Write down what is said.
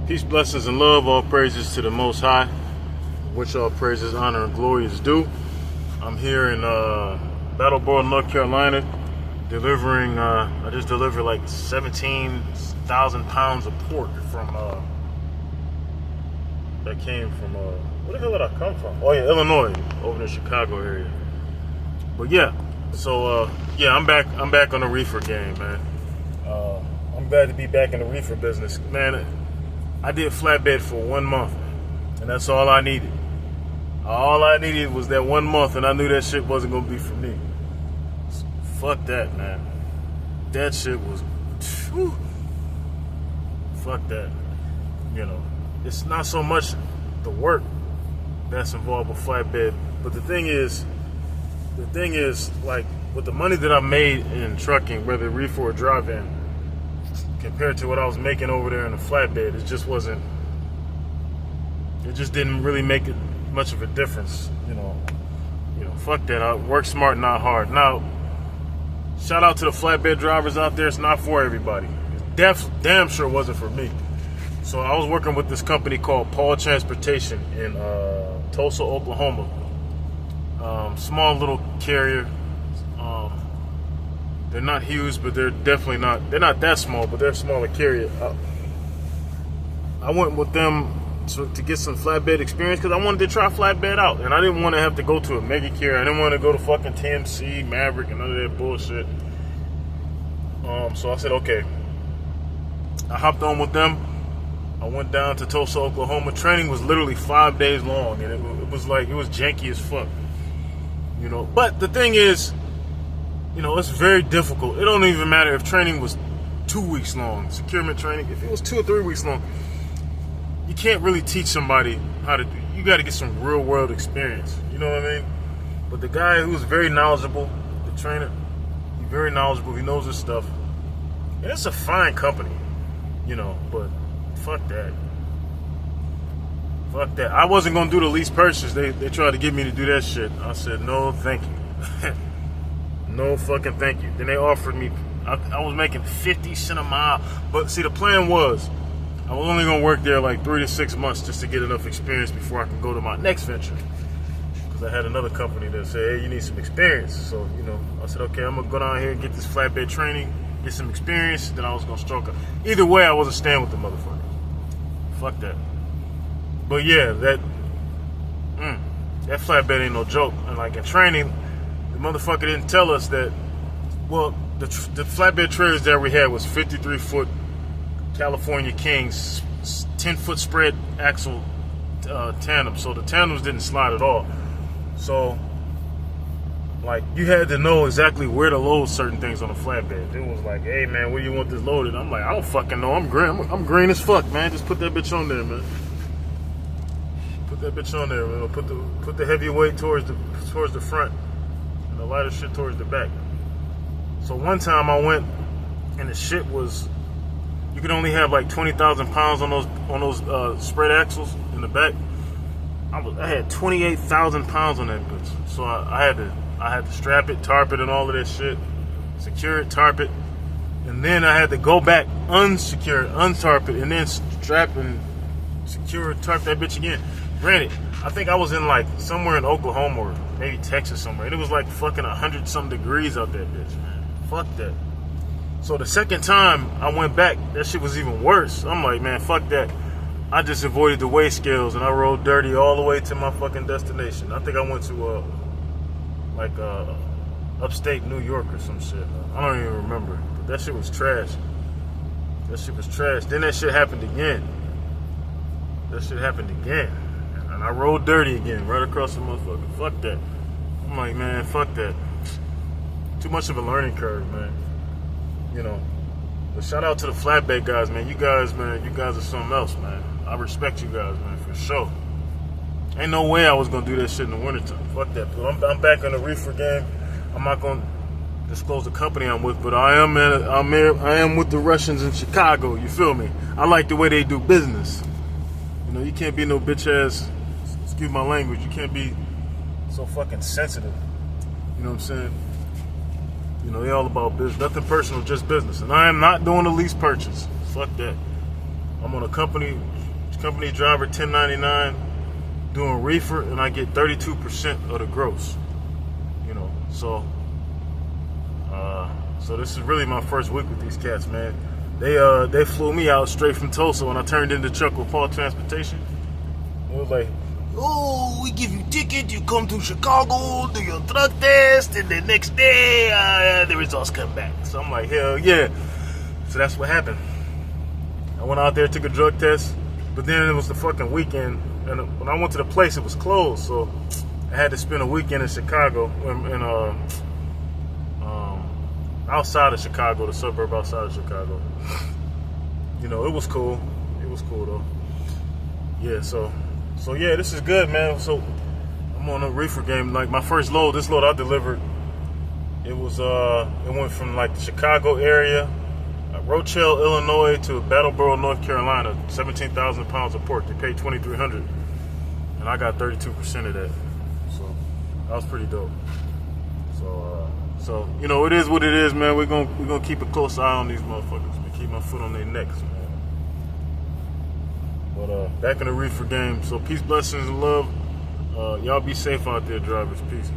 Peace, blessings, and love. All praises to the Most High, which all praises, honor, and glory is due. I'm here in Battleboro, North Carolina, delivering. I just delivered like 17,000 pounds of pork from. That came from. Where the hell did I come from? Oh yeah, Illinois, over in the Chicago area. But yeah, so yeah, I'm back. I'm back on the reefer game, man. I'm glad to be back in the reefer business, man. I did flatbed for 1 month, and that's all I needed. All I needed was that 1 month, and I knew that shit wasn't gonna be for me. So, fuck that, man. That shit was, whew. Fuck that. You know, it's not so much the work that's involved with flatbed, but the thing is, like, with the money that I made in trucking, whether reefer or drive-in, compared to what I was making over there in the flatbed, it just didn't really make it much of a difference, you know, fuck that. I work smart, not hard. Now, shout out to the flatbed drivers out there. It's not for everybody. It damn sure wasn't for me. So I was working with this company called Paul Transportation in Tulsa, Oklahoma. Small little carrier. They're not huge, but they're definitely not. They're not that small, but they're a smaller carrier. I went with them to get some flatbed experience because I wanted to try flatbed out, and I didn't want to have to go to a mega carrier. I didn't want to go to fucking TMC, Maverick, and none of that bullshit. So I said, okay. I hopped on with them. I went down to Tulsa, Oklahoma. Training was literally 5 days long, and it was janky as fuck, you know. But the thing is, you know, it's very difficult. It don't even matter if training was 2 weeks long, securement training. If it was 2 or 3 weeks long, you can't really teach somebody how to do. You got to get some real world experience. You know what I mean? But the guy who's very knowledgeable, the trainer, he's very knowledgeable. He knows his stuff. And it's a fine company, you know. But fuck that. Fuck that. I wasn't gonna do the lease purchase. They tried to get me to do that shit. I said no, thank you. No fucking thank you. Then they offered me, I was making 50 cents a mile. But see, the plan was, I was only gonna work there like 3 to 6 months just to get enough experience before I can go to my next venture. Because I had another company that said, hey, you need some experience. So, you know, I said, okay, I'm gonna go down here and get this flatbed training, get some experience, then I was gonna stroke it. Either way, I wasn't staying with the motherfucker. Fuck that. But yeah, that flatbed ain't no joke. And like in training, the motherfucker didn't tell us that, well, the flatbed trailers that we had was 53-foot California Kings, 10-foot spread axle tandem. So the tandems didn't slide at all. So, like, you had to know exactly where to load certain things on a flatbed. It was like, hey, man, where do you want this loaded? I'm like, I don't fucking know. I'm green. I'm green as fuck, man. Just put that bitch on there, man. Put that bitch on there, man. Put the heavy weight towards the front, and the lighter shit towards the back. So one time I went, and the shit was, you could only have like 20,000 pounds on those spread axles in the back. I had 28,000 pounds on that bitch. So I had to strap it, tarp it, and all of that shit, secure it, tarp it, and then I had to go back, unsecure it, untarp it, and then strap and secure it, tarp that bitch again. Granted, I think I was in like somewhere in Oklahoma or maybe Texas somewhere, and it was like fucking 100-something degrees out that bitch, man. Fuck that. So the second time I went back, that shit was even worse. I'm like, man, fuck that. I just avoided the weigh scales and I rode dirty all the way to my fucking destination. I think I went to upstate New York or some shit. I don't even remember. But that shit was trash. That shit was trash. Then that shit happened again. And I rode dirty again, right across the motherfucker. Fuck that. I'm like, man, fuck that. Too much of a learning curve, man. You know. But shout out to the flatbed guys, man. You guys are something else, man. I respect you guys, man, for sure. Ain't no way I was gonna do that shit in the wintertime. Fuck that. But I'm back in the reefer game. I'm not gonna disclose the company I'm with, but I am with the Russians in Chicago. You feel me? I like the way they do business. You know, you can't be no bitch ass. Excuse my language. You can't be so fucking sensitive. You know what I'm saying? You know, they all about business. Nothing personal, just business. And I am not doing a lease purchase. Fuck that. I'm on a company driver 1099 doing reefer, and I get 32% of the gross. You know, so this is really my first week with these cats, man. They flew me out straight from Tulsa when I turned into truck with Paul Transportation. It was like, oh, we give you ticket, you come to Chicago, do your drug test, and the next day the results come back. So I'm like, hell yeah. So that's what happened. I went out there, took a drug test, but then it was the fucking weekend, and when I went to the place, it was closed. So I had to spend a weekend in Chicago, outside of Chicago, the suburb outside of Chicago. You know, it was cool. It was cool though. Yeah, so yeah, this is good, man. So I'm on a reefer game. Like my first load, this load I delivered, it went from like the Chicago area, Rochelle, Illinois to Battleboro, North Carolina. 17,000 pounds of pork. They paid $2,300, and I got 32% of that. So that was pretty dope. So you know, it is what it is, man. We're gonna keep a close eye on these motherfuckers, man. Keep my foot on their necks, man. But back in the reefer game. So peace, blessings, and love. Y'all be safe out there, drivers. Peace.